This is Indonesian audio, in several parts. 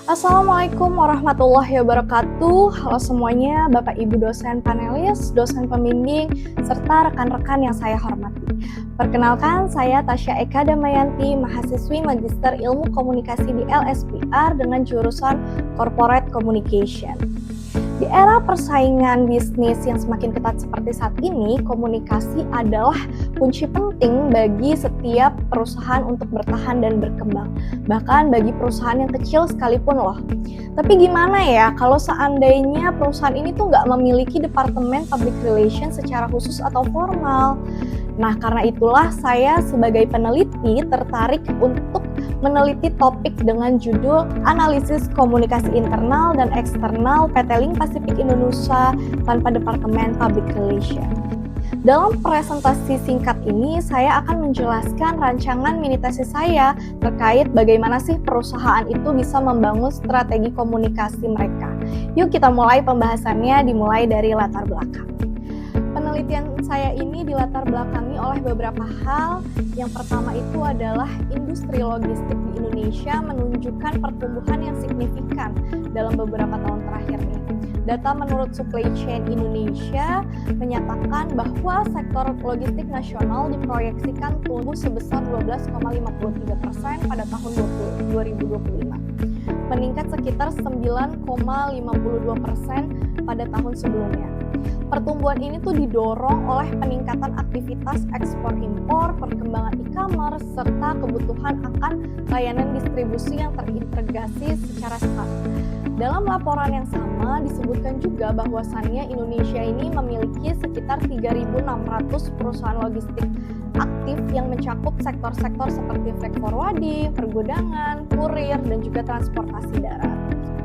Assalamualaikum warahmatullahi wabarakatuh. Halo semuanya, Bapak Ibu dosen panelis, dosen pembimbing, serta rekan-rekan yang saya hormati. Perkenalkan, saya Tasya Eka Damayanti, mahasiswi Magister Ilmu Komunikasi di LSPR dengan jurusan Corporate Communication. Di era persaingan bisnis yang semakin ketat seperti saat ini, komunikasi adalah kunci penting bagi setiap perusahaan untuk bertahan dan berkembang. Bahkan bagi perusahaan yang kecil sekalipun loh. Tapi gimana ya kalau seandainya perusahaan ini tuh nggak memiliki departemen public relations secara khusus atau formal? Nah, karena itulah saya sebagai peneliti tertarik untuk meneliti topik dengan judul Analisis Komunikasi Internal dan Eksternal PT Link Pacific Indonesia tanpa Departemen Public Relations. Dalam presentasi singkat ini, saya akan menjelaskan rancangan mini tesis saya terkait bagaimana sih perusahaan itu bisa membangun strategi komunikasi mereka. Yuk kita mulai pembahasannya, dimulai dari latar belakang. Penelitian saya ini dilatar belakangi oleh beberapa hal. Yang pertama itu adalah industri logistik di Indonesia menunjukkan pertumbuhan yang signifikan dalam beberapa tahun terakhir ini. Data menurut Supply Chain Indonesia menyatakan bahwa sektor logistik nasional diproyeksikan tumbuh sebesar 12,53% pada tahun 2025, meningkat sekitar 9,52% pada tahun sebelumnya. Pertumbuhan ini tuh didorong oleh peningkatan aktivitas ekspor-impor, perkembangan e-commerce, serta kebutuhan akan layanan distribusi yang terintegrasi secara cepat. Dalam laporan yang sama disebutkan juga bahwasannya Indonesia ini memiliki sekitar 3.600 perusahaan logistik aktif yang mencakup sektor-sektor seperti freight forwarding, pergudangan, kurir, dan juga transportasi darat.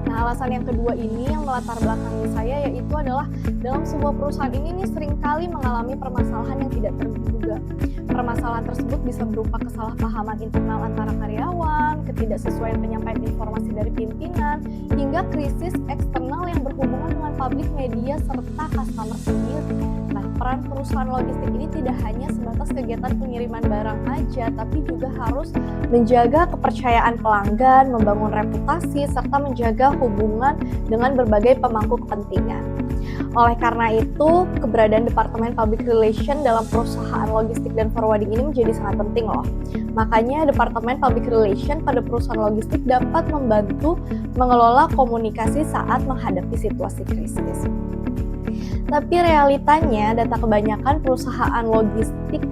Nah, alasan yang kedua ini yang melatar belakangi saya yaitu adalah dalam sebuah perusahaan ini seringkali mengalami permasalahan yang tidak terduga. Permasalahan tersebut bisa berupa kesalahpahaman internal antara karyawan, ketidaksesuaian penyampaian informasi dari pimpinan, hingga krisis eksternal yang berhubungan dengan publik media serta customer sendiri. Nah, peran perusahaan logistik ini tidak hanya sebatas kegiatan pengiriman barang aja, tapi juga harus menjaga kepercayaan pelanggan, membangun reputasi, serta menjaga hubungan dengan berbagai pemangku kepentingan. Oleh karena itu, keberadaan Departemen Public Relations dalam perusahaan logistik dan forwarding ini menjadi sangat penting loh. Makanya Departemen Public Relations pada perusahaan logistik dapat membantu mengelola komunikasi saat menghadapi situasi krisis. Tapi realitanya data kebanyakan perusahaan logistik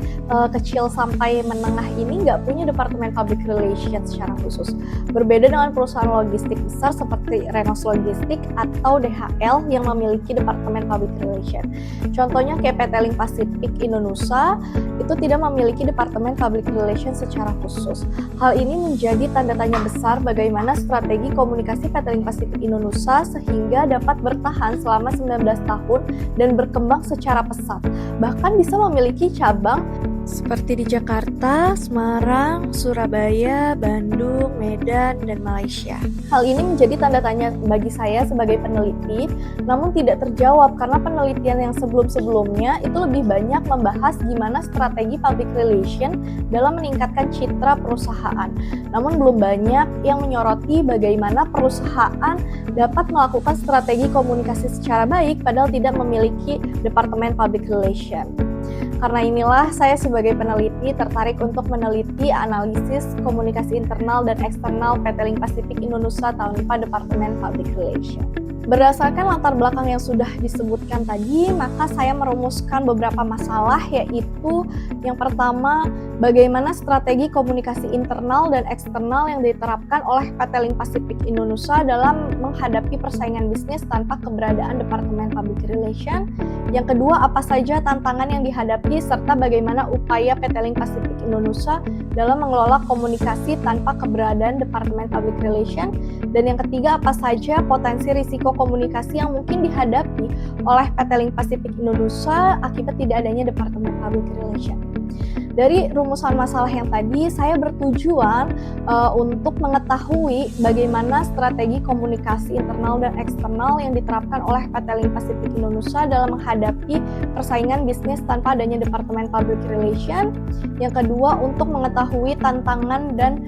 kecil sampai menengah ini nggak punya departemen public relations secara khusus. Berbeda dengan perusahaan logistik besar seperti Renos Logistik atau DHL yang memiliki departemen public relations. Contohnya kayak PT Link Pacific Indonesia itu tidak memiliki departemen public relations secara khusus. Hal ini menjadi tanda tanya besar bagaimana strategi komunikasi PT Link Pacific Indonesia sehingga dapat bertahan selama 19 tahun dan berkembang secara pesat, bahkan bisa memiliki cabang seperti di Jakarta, Semarang, Surabaya, Bandung, Medan, dan Malaysia. Hal ini menjadi tanda tanya bagi saya sebagai peneliti, namun tidak terjawab karena penelitian yang sebelum-sebelumnya itu lebih banyak membahas gimana strategi public relation dalam meningkatkan citra perusahaan. Namun belum banyak yang menyoroti bagaimana perusahaan dapat melakukan strategi komunikasi secara baik padahal tidak memiliki departemen public relation. Karena inilah saya sebagai peneliti tertarik untuk meneliti analisis komunikasi internal dan eksternal PT Link Pacific Indonesia tanpa Departemen Public Relations. Berdasarkan latar belakang yang sudah disebutkan tadi, maka saya merumuskan beberapa masalah, yaitu yang pertama, bagaimana strategi komunikasi internal dan eksternal yang diterapkan oleh PT Link Pacific Indonesia dalam menghadapi persaingan bisnis tanpa keberadaan Departemen Public Relations. Yang kedua, apa saja tantangan yang dihadapi serta bagaimana upaya PT Link Pacific Indonesia dalam mengelola komunikasi tanpa keberadaan Departemen Public Relations. Dan yang ketiga, apa saja potensi risiko komunikasi yang mungkin dihadapi oleh PT Link Pacific Indonesia akibat tidak adanya Departemen Public Relations. Dari rumusan masalah yang tadi, saya bertujuan untuk mengetahui bagaimana strategi komunikasi internal dan eksternal yang diterapkan oleh PT Link Pacific Indonesia dalam menghadapi persaingan bisnis tanpa adanya Departemen Public Relations. Yang kedua, untuk mengetahui tantangan dan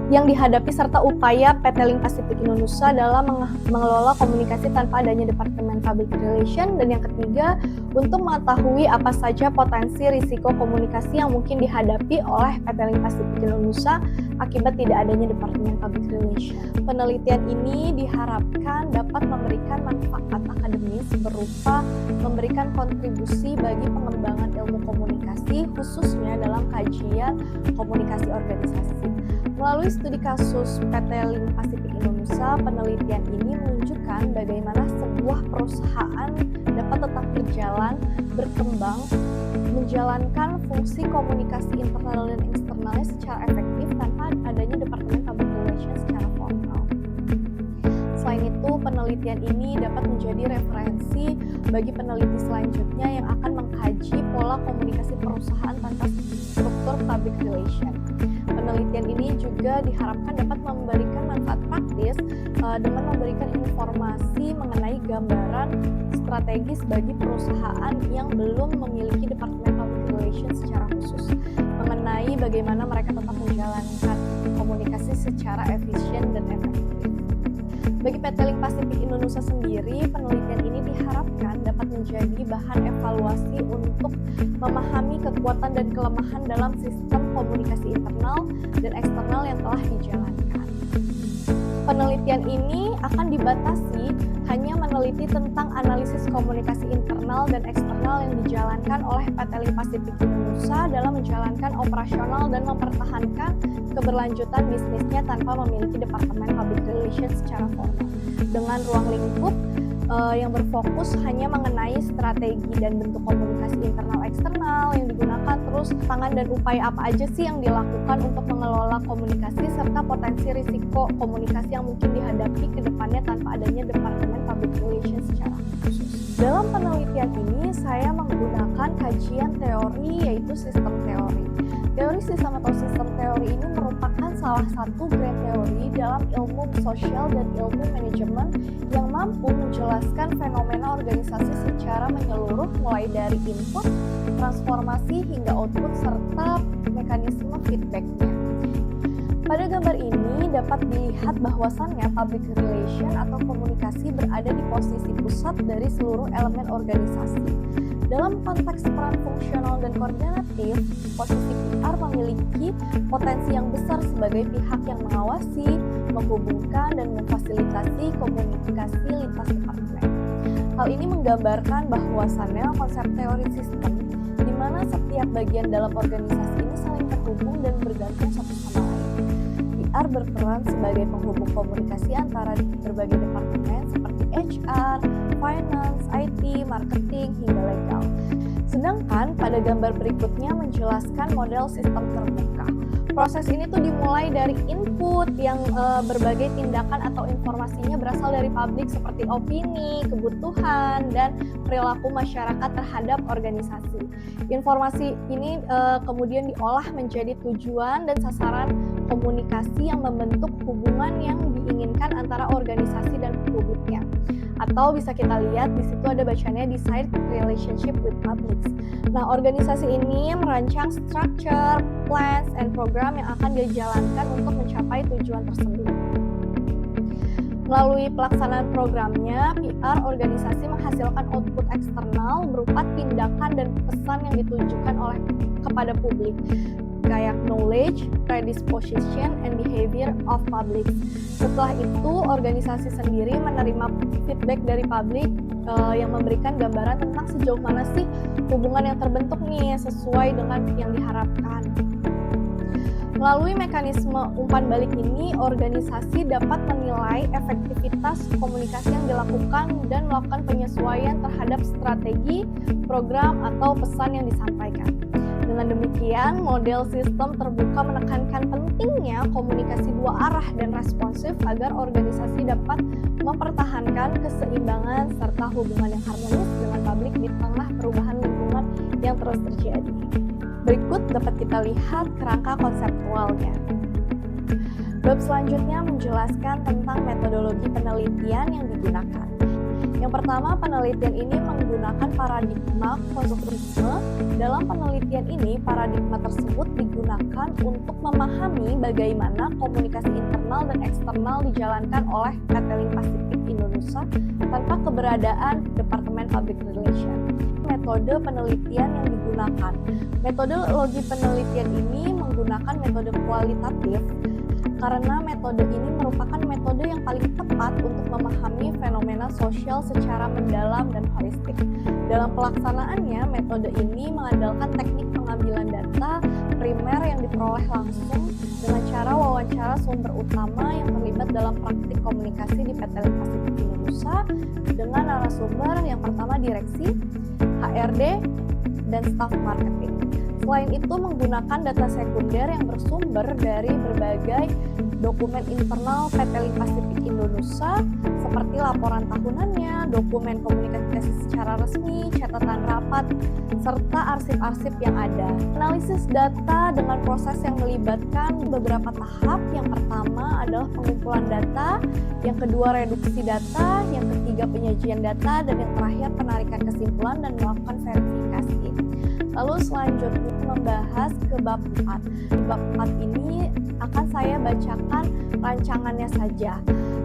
yang dihadapi serta upaya PT Link Pacific Indonesia dalam mengelola komunikasi tanpa adanya Departemen Public Relation. Dan yang ketiga, untuk mengetahui apa saja potensi risiko komunikasi yang mungkin dihadapi oleh PT Link Pacific Indonesia akibat tidak adanya Departemen Public Relation. Penelitian ini diharapkan dapat memberikan manfaat akademis berupa memberikan kontribusi bagi pengembangan ilmu komunikasi, khususnya dalam kajian komunikasi organisasi. Melalui studi kasus PT Link Pacific Indonesia, penelitian ini menunjukkan bagaimana sebuah perusahaan dapat tetap berjalan, berkembang, menjalankan fungsi komunikasi internal dan eksternalnya secara efektif tanpa adanya Departemen Public Relations secara formal. Selain itu, penelitian ini dapat menjadi referensi bagi peneliti selanjutnya yang akan mengkaji pola komunikasi perusahaan tanpa struktur public relation. Penelitian ini juga diharapkan dapat memberikan manfaat praktis dengan memberikan informasi mengenai gambaran strategis bagi perusahaan yang belum memiliki Departemen Public Relations secara khusus, mengenai bagaimana mereka tetap menjalankan komunikasi secara efisien dan efektif. Bagi PT Link Pacific Indonesia sendiri, penelitian ini diharapkan dapat menjadi bahan evaluasi untuk memahami kekuatan dan kelemahan dalam sistem komunikasi internal dan eksternal yang telah dijalankan. Penelitian ini akan dibatasi hanya meneliti tentang analisis komunikasi internal dan eksternal yang dijalankan oleh PT Link Pacific Indonesia dalam menjalankan operasional dan mempertahankan keberlanjutan bisnisnya tanpa memiliki Departemen Public Relations secara formal. Dengan ruang lingkup yang berfokus hanya mengenai strategi dan bentuk komunikasi internal eksternal yang digunakan, terus tangan dan upaya apa aja sih yang dilakukan untuk mengelola komunikasi serta potensi risiko komunikasi yang mungkin dihadapi ke depannya tanpa adanya Departemen Public Relations secara khusus. Dalam penelitian ini saya menggunakan kajian teori yaitu sistem teori. Teori sistem atau sistem teori ini merupakan salah satu grand teori dalam ilmu sosial dan ilmu manajemen yang mampu menjelaskan fenomena organisasi secara menyeluruh mulai dari input, transformasi hingga output serta mekanisme feedback-nya. Pada gambar ini dapat dilihat bahwasannya public relation atau komunikasi berada di posisi pusat dari seluruh elemen organisasi. Dalam konteks peran fungsional dan koordinatif, posisi PR memiliki potensi yang besar sebagai pihak yang mengawasi, menghubungkan, dan memfasilitasi komunikasi lintas departemen. Hal ini menggambarkan bahwasannya konsep teori sistem, di mana setiap bagian dalam organisasi ini saling terhubung dan bergantung satu sama lain. PR berperan sebagai penghubung komunikasi antara berbagai departemen seperti HR, finance, IT, marketing, hingga legal. Sedangkan pada gambar berikutnya menjelaskan model sistem terbuka. Proses ini tuh dimulai dari input yang berbagai tindakan atau informasinya berasal dari publik seperti opini, kebutuhan, dan perilaku masyarakat terhadap organisasi. Informasi ini kemudian diolah menjadi tujuan dan sasaran komunikasi yang membentuk hubungan yang diinginkan antara organisasi dan publiknya. Atau bisa kita lihat di situ ada bacanya desired relationship with publics. Nah, organisasi ini merancang structure, plans, and program yang akan dijalankan untuk mencapai tujuan tersebut. Melalui pelaksanaan programnya, PR organisasi menghasilkan output eksternal berupa tindakan dan pesan yang ditujukan kepada publik, kayak knowledge, predisposition, and behavior of public. Setelah itu, organisasi sendiri menerima feedback dari publik yang memberikan gambaran tentang sejauh mana sih hubungan yang terbentuk nih sesuai dengan yang diharapkan. Melalui mekanisme umpan balik ini, organisasi dapat menilai efektivitas komunikasi yang dilakukan dan melakukan penyesuaian terhadap strategi, program, atau pesan yang disampaikan. Dengan demikian, model sistem terbuka menekankan pentingnya komunikasi dua arah dan responsif agar organisasi dapat mempertahankan keseimbangan serta hubungan yang harmonis dengan publik di tengah perubahan lingkungan yang terus terjadi. Berikut dapat kita lihat kerangka konseptualnya. Bab selanjutnya menjelaskan tentang metodologi penelitian yang digunakan. Yang pertama, penelitian ini menggunakan paradigma konstruktivisme. Dalam penelitian ini, paradigma tersebut digunakan untuk memahami bagaimana komunikasi internal dan eksternal dijalankan oleh PT Link Pacific Indonesia tanpa keberadaan Departemen Public Relations. Metode penelitian yang digunakan. Metodologi penelitian ini menggunakan metode kualitatif karena metode ini merupakan metode yang paling tepat untuk memahami fenomena sosial secara mendalam dan holistik. Dalam pelaksanaannya, metode ini mengandalkan teknik pengambilan data primer yang diperoleh langsung dengan cara wawancara sumber utama yang terlibat dalam praktik komunikasi di PT Link Pacific Indonesia dengan narasumber yang pertama direksi, HRD, dan staf marketing. Selain itu, menggunakan data sekunder yang bersumber dari berbagai dokumen internal PT Link Pacific Indonesia seperti laporan tahunannya, dokumen komunikasi secara resmi, catatan rapat, serta arsip-arsip yang ada. Analisis data dengan proses yang melibatkan beberapa tahap. Yang pertama adalah pengumpulan data, yang kedua reduksi data, yang ketiga penyajian data, dan yang terakhir penarikan kesimpulan dan melakukan verifikasi. Lalu selanjutnya membahas ke bab 4. Di bab 4 ini akan saya bacakan rancangannya saja.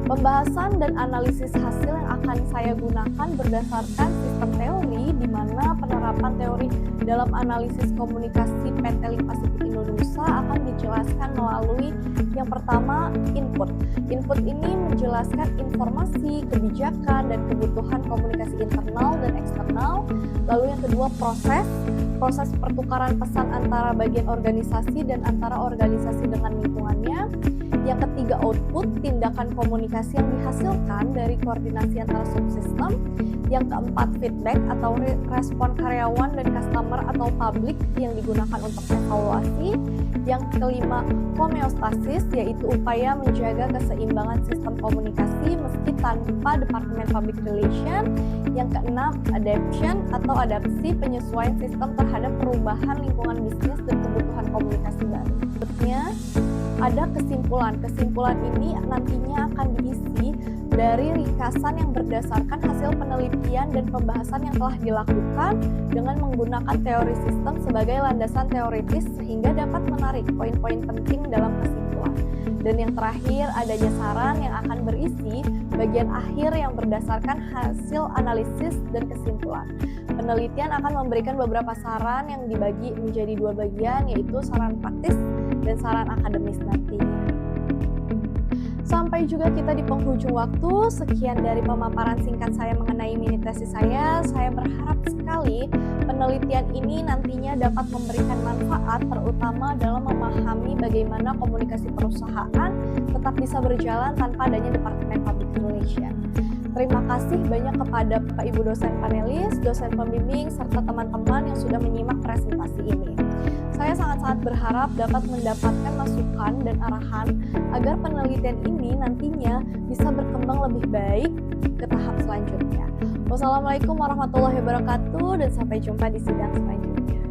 Pembahasan dan analisis hasil yang akan saya gunakan berdasarkan sistem teori, di mana penerapan teori dalam analisis komunikasi PT Link Pacific Indonesia akan dijelaskan melalui yang pertama, input. Input ini menjelaskan informasi, kebijakan, dan kebutuhan komunikasi internal dan eksternal. Lalu yang kedua, proses pertukaran pesan antara bagian organisasi dan antara organisasi dengan lingkungannya. Yang ketiga, output, tindakan komunikasi yang dihasilkan dari koordinasi antara subsistem. Yang keempat, feedback atau respon karyawan dan customer atau publik yang digunakan untuk evaluasi. Yang kelima, homeostasis, yaitu upaya menjaga keseimbangan sistem komunikasi meski tanpa Departemen Public Relations. Yang keenam, adaptation atau adaptasi, penyesuaian sistem terhadap perubahan lingkungan bisnis dan kebutuhan komunikasi baru. Berikutnya, ada kesimpulan. Kesimpulan ini nantinya akan diisi dari ringkasan yang berdasarkan hasil penelitian dan pembahasan yang telah dilakukan dengan menggunakan teori sistem sebagai landasan teoritis sehingga dapat menarik poin-poin penting dalam kesimpulan. Dan yang terakhir, adanya saran yang akan berisi bagian akhir yang berdasarkan hasil analisis dan kesimpulan. Penelitian akan memberikan beberapa saran yang dibagi menjadi dua bagian, yaitu saran praktis dan saran akademis nantinya. Sampai juga kita di penghujung waktu. Sekian dari pemaparan singkat saya mengenai mini tesis saya. Saya berharap sekali penelitian ini nantinya dapat memberikan manfaat, terutama dalam memahami bagaimana komunikasi perusahaan tetap bisa berjalan tanpa adanya Departemen Public Relations. Terima kasih banyak kepada Bapak Ibu dosen panelis, dosen pembimbing, serta teman-teman yang sudah menyimak presentasi ini. Saya sangat-sangat berharap dapat mendapatkan masukan dan arahan agar penelitian ini nantinya bisa berkembang lebih baik ke tahap selanjutnya. Wassalamualaikum warahmatullahi wabarakatuh dan sampai jumpa di sidang selanjutnya.